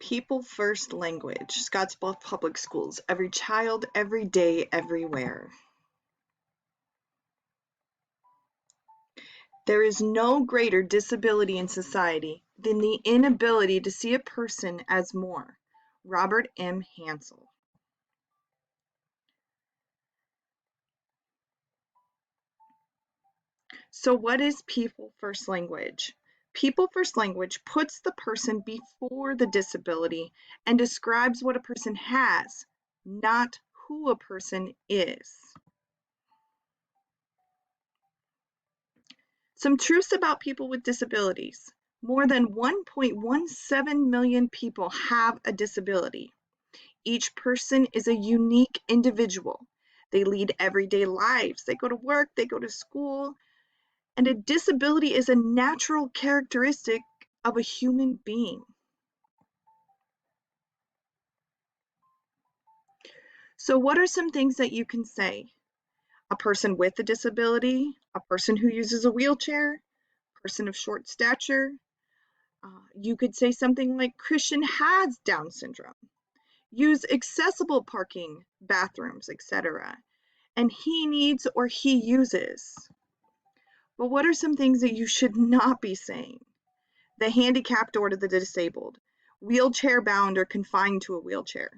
People First Language, Scottsbluff Public Schools. Every child, every day, everywhere. There is no greater disability in society than the inability to see a person as more. Robert M. Hansel. So what is People First Language? People First Language puts the person before the disability and describes what a person has, not who a person is. Some truths about people with disabilities. More than 1.17 million people have a disability. Each person is a unique individual. They lead everyday lives. They go to work, they go to school, and a disability is a natural characteristic of a human being. So what are some things that you can say? A person with a disability, a person who uses a wheelchair, a person of short stature. You could say something like Christian has Down syndrome. Use accessible parking, bathrooms, etc. And he needs or he uses. But what are some things that you should not be saying? The handicapped or the disabled, wheelchair bound or confined to a wheelchair,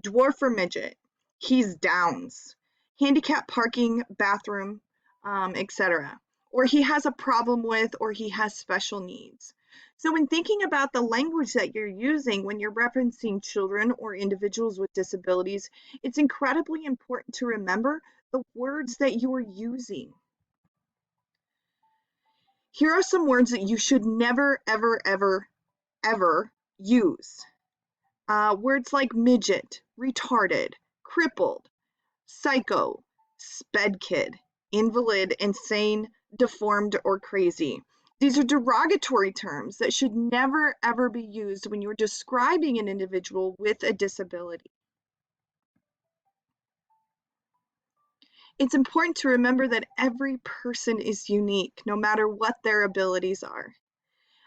dwarf or midget, he's Downs, handicap parking, bathroom, etc. Or he has a problem with, or he has special needs. So when thinking about the language that you're using when you're referencing children or individuals with disabilities, it's incredibly important to remember the words that you are using. Here are some words that you should never, ever, ever, ever use. Words like midget, retarded, crippled, psycho, sped kid, invalid, insane, deformed, or crazy. These are derogatory terms that should never ever be used when you're describing an individual with a disability. It's important to remember that every person is unique, no matter what their abilities are.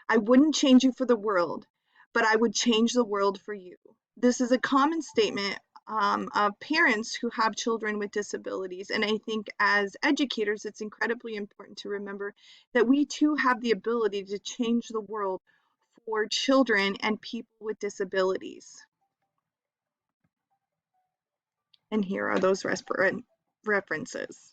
I wouldn't change you for the world, but I would change the world for you. This is a common statement of parents who have children with disabilities. And I think as educators, it's incredibly important to remember that we too have the ability to change the world for children and people with disabilities. And here are those references.